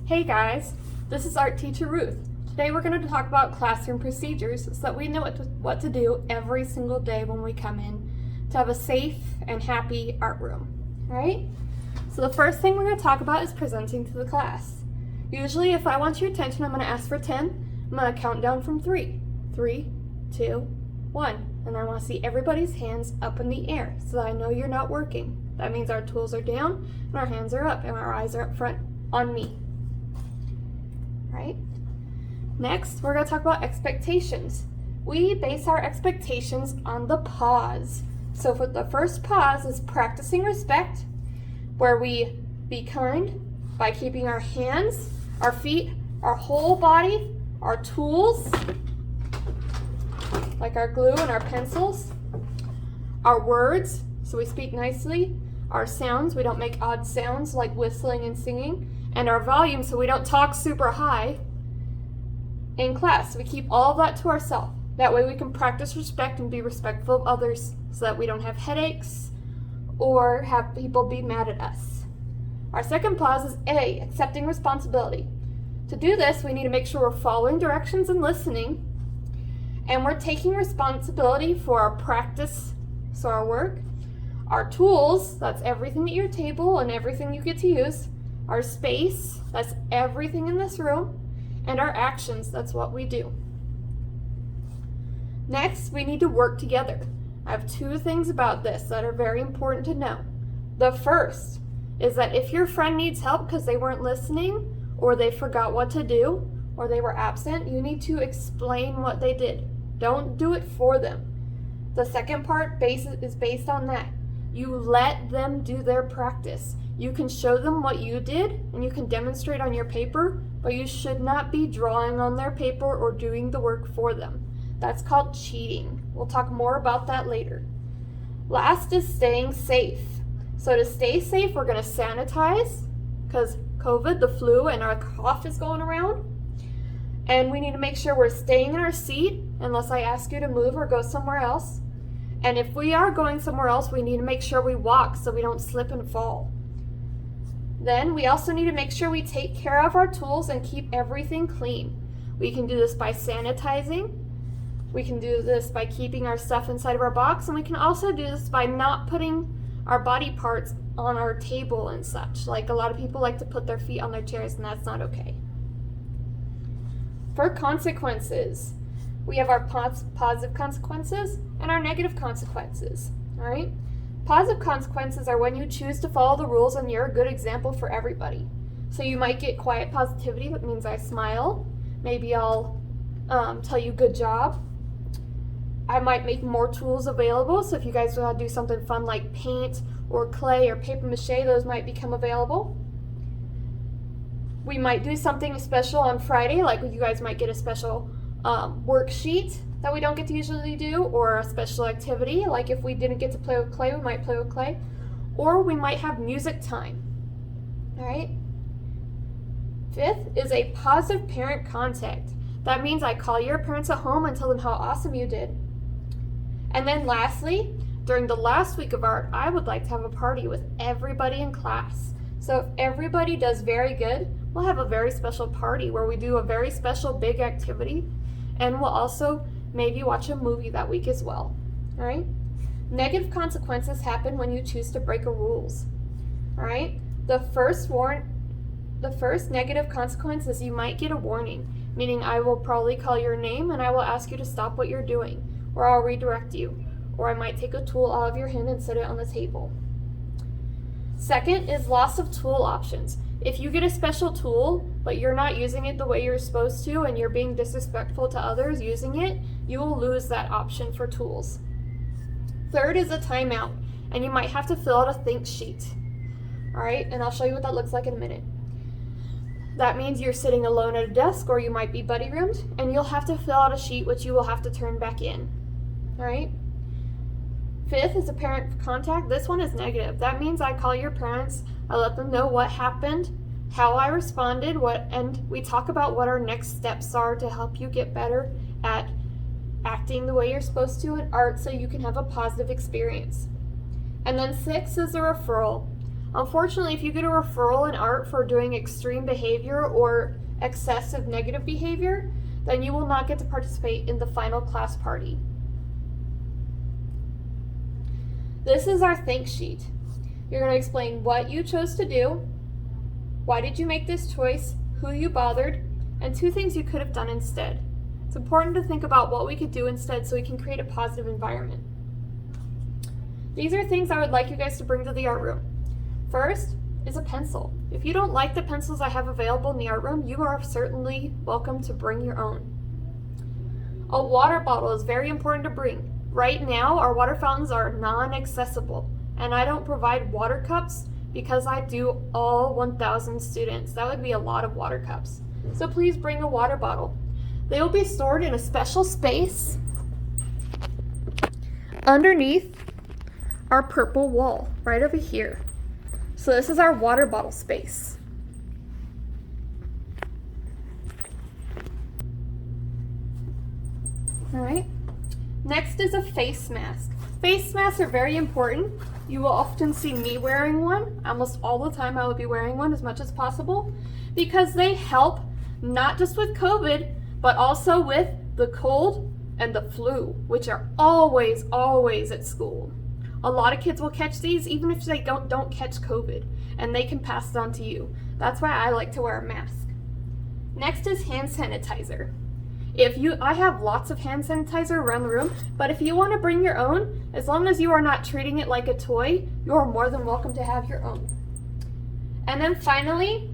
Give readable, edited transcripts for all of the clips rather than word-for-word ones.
Hey guys, this is art teacher Ruth. Today we're going to talk about classroom procedures so that we know what to do every single day when we come in to have a safe and happy art room. Alright? So the first thing we're going to talk about is presenting to the class. Usually if I want your attention, I'm going to ask for 10. I'm going to count down from 3. 3, 2, 1. And I want to see everybody's hands up in the air so that I know you're not working. That means our tools are down and our hands are up and our eyes are up front on me. Right? Next, we're going to talk about expectations. We base our expectations on the pause. So for the first pause is practicing respect, where we be kind by keeping our hands, our feet, our whole body, our tools, like our glue and our pencils, our words, so we speak nicely, our sounds, we don't make odd sounds like whistling and singing, and our volume, so we don't talk super high in class. We keep all of that to ourselves. That way we can practice respect and be respectful of others so that we don't have headaches or have people be mad at us. Our second pause is A, accepting responsibility. To do this, we need to make sure we're following directions and listening, and we're taking responsibility for our practice, so our work, our tools, that's everything at your table and everything you get to use, our space, that's everything in this room, and our actions, that's what we do. Next, we need to work together. I have 2 things about this that are very important to know. The first is that if your friend needs help because they weren't listening, or they forgot what to do, or they were absent, you need to explain what they did. Don't do it for them. The second part is based on that. You let them do their practice. You can show them what you did and you can demonstrate on your paper, but you should not be drawing on their paper or doing the work for them. That's called cheating. We'll talk more about that later. Last is staying safe. So to stay safe, we're going to sanitize because COVID, the flu, and our cough is going around. And we need to make sure we're staying in our seat unless I ask you to move or go somewhere else. And if we are going somewhere else, we need to make sure we walk so we don't slip and fall. Then we also need to make sure we take care of our tools and keep everything clean. We can do this by sanitizing. We can do this by keeping our stuff inside of our box. And we can also do this by not putting our body parts on our table and such. Like a lot of people like to put their feet on their chairs, and that's not okay. For consequences, we have our positive consequences and our negative consequences. All right? Positive consequences are when you choose to follow the rules and you're a good example for everybody. So you might get quiet positivity. That means I smile. Maybe I'll tell you good job. I might make more tools available. So if you guys want to do something fun like paint or clay or paper mache, those might become available. We might do something special on Friday, like you guys might get a special worksheet that we don't get to usually do, or a special activity, like if we didn't get to play with clay, we might play with clay, or we might have music time. All right? 5th is a positive parent contact. That means I call your parents at home and tell them how awesome you did. And then lastly, during the last week of art, I would like to have a party with everybody in class. So if everybody does very good, we'll have a very special party where we do a very special big activity, and we'll also maybe watch a movie that week as well. All right? Negative consequences happen when you choose to break a rules. All right? The first negative consequence is you might get a warning, meaning I will probably call your name and I will ask you to stop what you're doing, or I'll redirect you, or I might take a tool out of your hand and set it on the table. Second is loss of tool options. If you get a special tool, but you're not using it the way you're supposed to and you're being disrespectful to others using it, you will lose that option for tools. Third is a timeout, and you might have to fill out a think sheet. All right, and I'll show you what that looks like in a minute. That means you're sitting alone at a desk, or you might be buddy roomed, and you'll have to fill out a sheet which you will have to turn back in. All right? 5th is a parent contact. This one is negative. That means I call your parents, I let them know what happened, how I responded, and we talk about what our next steps are to help you get better at acting the way you're supposed to in art so you can have a positive experience. And then 6 is a referral. Unfortunately, if you get a referral in art for doing extreme behavior or excessive negative behavior, then you will not get to participate in the final class party. This is our thanks sheet. You're going to explain what you chose to do, why did you make this choice, who you bothered, and 2 things you could have done instead. It's important to think about what we could do instead so we can create a positive environment. These are things I would like you guys to bring to the art room. First is a pencil. If you don't like the pencils I have available in the art room, you are certainly welcome to bring your own. A water bottle is very important to bring. Right now, our water fountains are non-accessible, and I don't provide water cups because I do all 1,000 students. That would be a lot of water cups. So please bring a water bottle. They will be stored in a special space underneath our purple wall, right over here. So this is our water bottle space. All right. Next is a face mask. Face masks are very important. You will often see me wearing one. Almost all the time I will be wearing one as much as possible because they help not just with COVID, but also with the cold and the flu, which are always at school. A lot of kids will catch these even if they don't catch COVID, and they can pass it on to you. That's why I like to wear a mask. Next is hand sanitizer. I have lots of hand sanitizer around the room, but if you want to bring your own, as long as you are not treating it like a toy, you are more than welcome to have your own. And then finally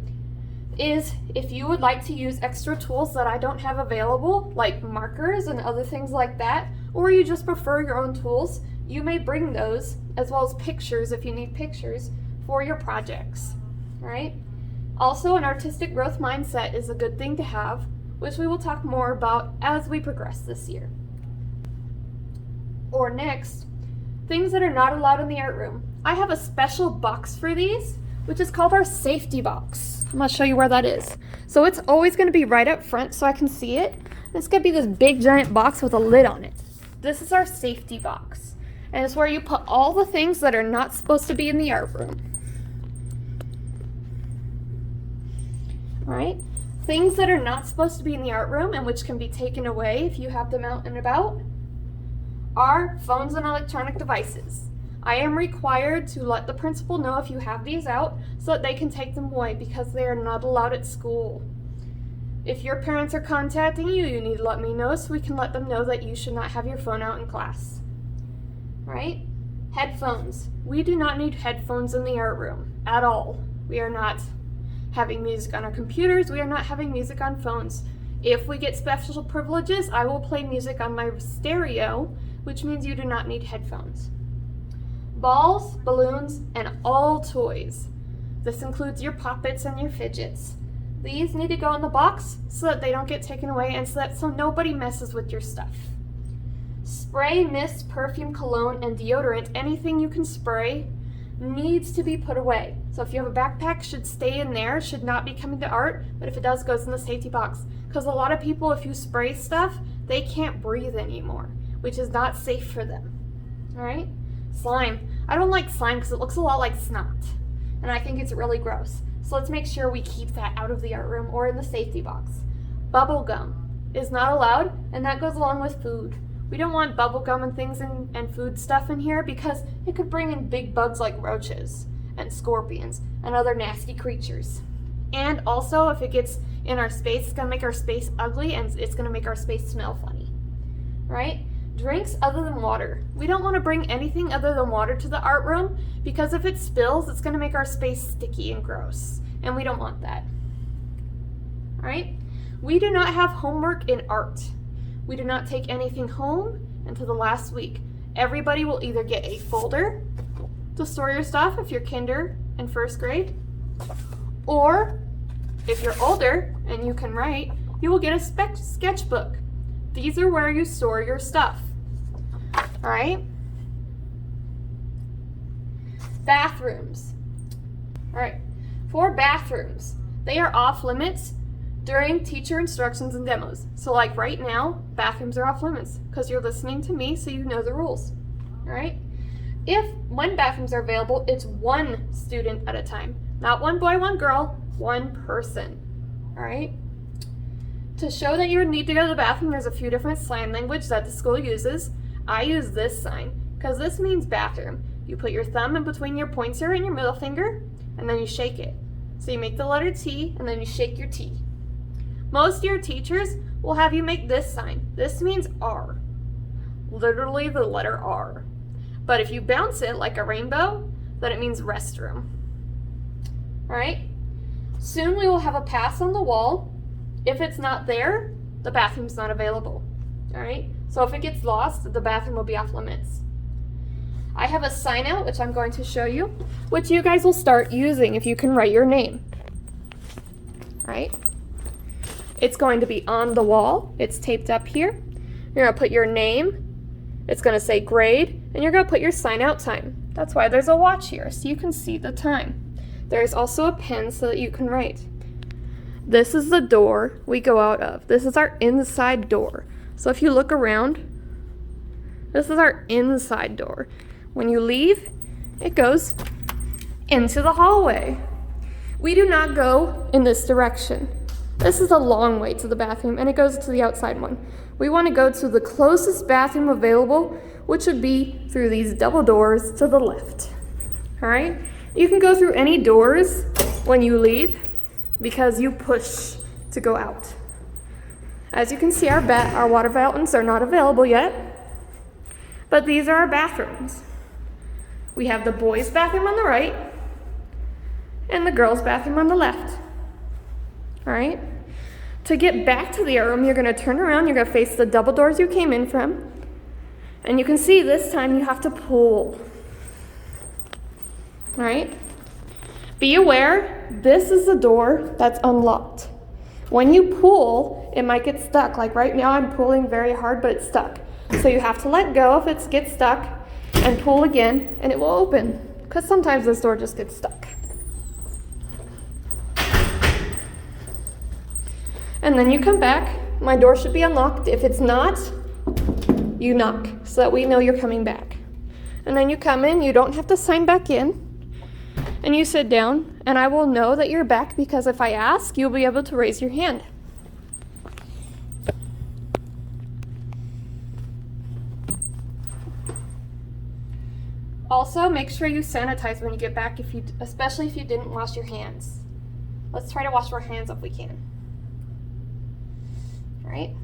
is if you would like to use extra tools that I don't have available, like markers and other things like that, or you just prefer your own tools, you may bring those, as well as pictures if you need pictures, for your projects, right? Also, an artistic growth mindset is a good thing to have, which we will talk more about as we progress this year. Or next, things that are not allowed in the art room. I have a special box for these, which is called our safety box. I'm going to show you where that is. So it's always going to be right up front so I can see it. It's going to be this big giant box with a lid on it. This is our safety box. And it's where you put all the things that are not supposed to be in the art room. All right? Things that are not supposed to be in the art room and which can be taken away if you have them out and about are phones and electronic devices. I am required to let the principal know if you have these out so that they can take them away because they are not allowed at school. If your parents are contacting you, you need to let me know so we can let them know that you should not have your phone out in class. Right? Headphones. We do not need headphones in the art room at all. We are not having music on our computers. We are not having music on phones. If we get special privileges, I will play music on my stereo, which means you do not need headphones. Balls, balloons, and all toys. This includes your poppets and your fidgets. These need to go in the box so that they don't get taken away and so nobody messes with your stuff. Spray, mist, perfume, cologne, and deodorant, anything you can spray, needs to be put away. So if you have a backpack, should stay in there, should not be coming to art, but if it does, goes in the safety box. Because a lot of people, if you spray stuff, they can't breathe anymore, which is not safe for them. All right? Slime. I don't like slime because it looks a lot like snot, and I think it's really gross. So let's make sure we keep that out of the art room or in the safety box. Bubble gum is not allowed, and that goes along with food. We don't want bubble gum and things and food stuff in here because it could bring in big bugs like roaches and scorpions and other nasty creatures. And also, if it gets in our space, it's going to make our space ugly and it's going to make our space smell funny. Right? Drinks other than water. We don't want to bring anything other than water to the art room because if it spills, it's going to make our space sticky and gross. And we don't want that. All right? We do not have homework in art. We do not take anything home until the last week. Everybody will either get a folder to store your stuff if you're kinder and first grade, or if you're older and you can write, you will get a sketchbook. These are where you store your stuff. All right? Bathrooms. All right. For bathrooms, they are off limits during teacher instructions and demos. So like right now, bathrooms are off limits because you're listening to me so you know the rules. All right? when bathrooms are available, it's one student at a time. Not one boy, one girl, one person. All right? To show that you need to go to the bathroom, there's a few different sign language that the school uses. I use this sign because this means bathroom. You put your thumb in between your pointer and your middle finger, and then you shake it. So you make the letter T, and then you shake your T. Most of your teachers will have you make this sign. This means R. Literally the letter R. But if you bounce it like a rainbow, then it means restroom. All right? Soon we will have a pass on the wall. If it's not there, the bathroom's not available. All right? So if it gets lost, the bathroom will be off limits. I have a sign out, which I'm going to show you, which you guys will start using if you can write your name. All right? It's going to be on the wall. It's taped up here. You're going to put your name. It's going to say grade, and you're going to put your sign out time. That's why there's a watch here, so you can see the time. There's also a pen so that you can write. This is the door we go out of. This is our inside door. So if you look around, this is our inside door. When you leave, it goes into the hallway. We do not go in this direction. This is a long way to the bathroom, and it goes to the outside one. We want to go to the closest bathroom available, which would be through these double doors to the left. All right? You can go through any doors when you leave because you push to go out. As you can see, our water fountains are not available yet, but these are our bathrooms. We have the boys' bathroom on the right and the girls' bathroom on the left. All right? To get back to the room, you're going to turn around, you're going to face the double doors you came in from, and you can see this time you have to pull. All right? Be aware, this is the door that's unlocked. When you pull, it might get stuck. Like right now, I'm pulling very hard, but it's stuck. So you have to let go if it gets stuck and pull again, and it will open, because sometimes this door just gets stuck. And then you come back. My door should be unlocked. If it's not, you knock so that we know you're coming back. And then you come in. You don't have to sign back in. And you sit down, and I will know that you're back because if I ask, you'll be able to raise your hand. Also, make sure you sanitize when you get back, especially if you didn't wash your hands. Let's try to wash our hands if we can. All right?